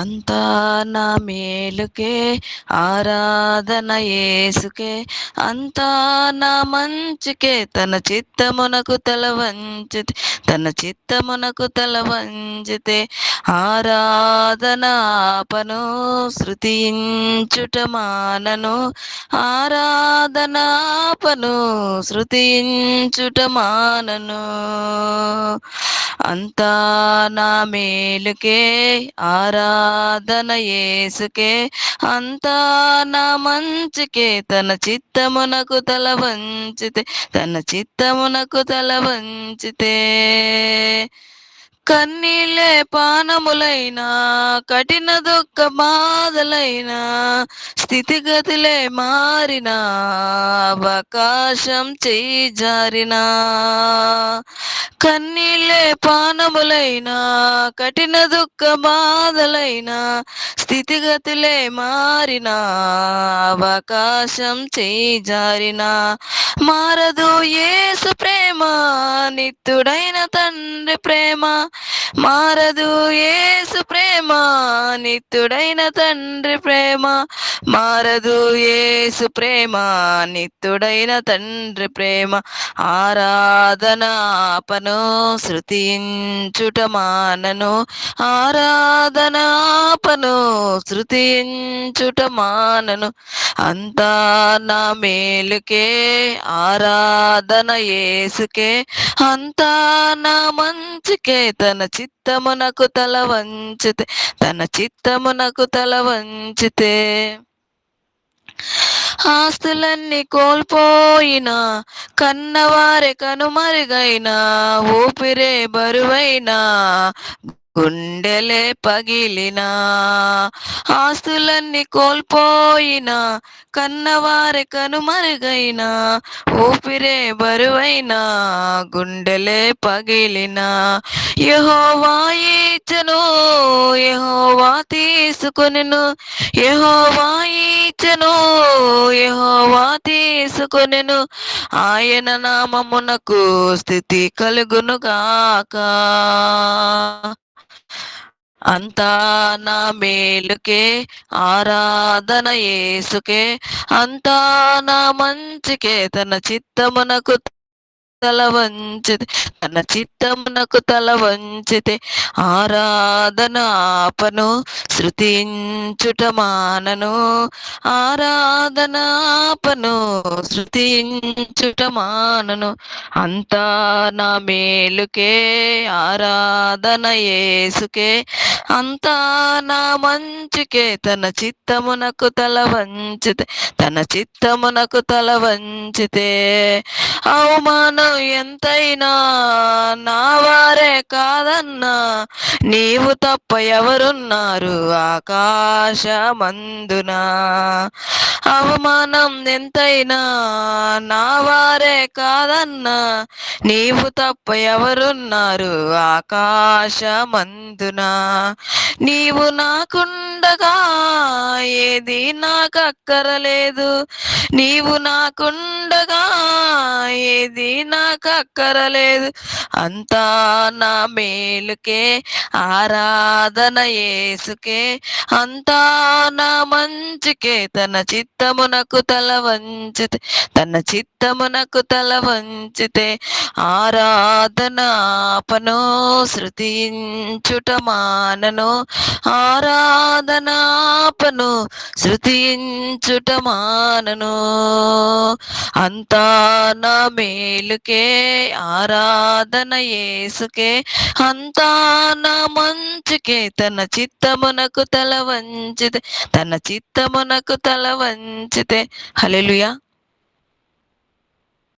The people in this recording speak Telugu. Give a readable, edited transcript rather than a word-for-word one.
అంతా నా మేలుకే, ఆరాధన యేసుకే, అంతా నా మంచికే, తన చిత్తమునకు తల వంచితే, తన చిత్తమునకు తల వంచితే, ఆరాధన ఆపను, శృతించుట మానను, ఆరాధన ఆపను, శృతించుట మానను. అంతా నా మేలుకే, ఆరాధన యేసుకే, అంతా నా మంచికే, తన చిత్తమునకు తల వంచితే, తన చిత్తమునకు తల వంచితే. కన్నీళ్ళే పానములైనా, కఠిన దుఃఖ బాధలైనా, స్థితిగతులే మారినా, అవకాశం చేయి జారినా. కన్నీళ్ళే పానములైనా, కఠిన దుఃఖ బాధలైనా, స్థితిగతులే మారినా, అవకాశం చేయి జారినా, మారదు యేసు ప్రేమ, నిత్యుడైన తండ్రి ప్రేమ, మారదు యేసు ప్రేమ, నిత్యుడైన తండ్రి ప్రేమ, మారదు యేసు ప్రేమ, నిత్యుడైన తండ్రి ప్రేమ. ఆరాధన ఆపను, శృతించుట మానను, ఆరాధన ఆపను, శృతించుట మానను. అంతా నా మేలుకే, ఆరాధన యేసుకే, అంతా నా మంచికే, తన చిత్తమునకు తల వంచితే, తన చిత్తమునకు తల వంచితే. ఆస్తులన్నీ కోల్పోయినా, కన్నవారే కనుమరుగైనా, ఊపిరే బరువైనా, గుండెలే పగిలినా. ఆస్తులన్నీ కోల్పోయినా, కన్నవారే కనుమరుగైనా, ఊపిరే బరువైనా, గుండెలే పగిలినా. యెహోవా ఇచ్చెను, యెహోవా తీసుకొనెను, యెహోవా ఇచ్చెను, యెహోవా తీసుకొనెను, ఆయన నామమునకు స్తుతి కలుగును గాక. అంతా నా మేలుకే, ఆరాధన యేసుకే, అంతా నా మంచికే, తన చిత్తమునకు తల వంచితే, తన చిత్తమునకు తల వంచితే, ఆరాధన ఆపను, శృతించుట మానను, ఆరాధన ఆపను, శృతించుట మానను. అంతా నా మేలుకే, ఆరాధన యేసుకే, అంతా నా మంచికే, తన చిత్తమునకు తల వంచితే, తన చిత్తమునకు తల వంచితే. అవమానం ఎంతైనా నా వారే కాదన్నా, నీవు తప్ప ఎవరున్నారు ఆకాశమందున. అవమానం ఎంతైనా నా వారే కాదన్నా, నీవు తప్ప ఎవరున్నారు ఆకాశమందున. నీవు నాకుండగా ఏది నాకక్కరలేదు, నీవు నాకుండగా ఏది నాకక్కరలేదు. అంతా నా మేలుకే, ఆరాధన యేసుకే, అంతా నా మంచికే, తన చిత్తమునకు తల వంచితే, తన చిత్తమునకు తల వంచితే, ఆరాధన ఆపను, శృతించుట మానను, ఆరాధన ఆపను, శృతించుట మానను. అంతా నా మేలుకే, ఆరాధన యేసుకే, అంతా నా మంచికే, తన చిత్తమునకు తల వంచితే, తన చిత్తమునకు తల వంచితే. హల్లెలూయా.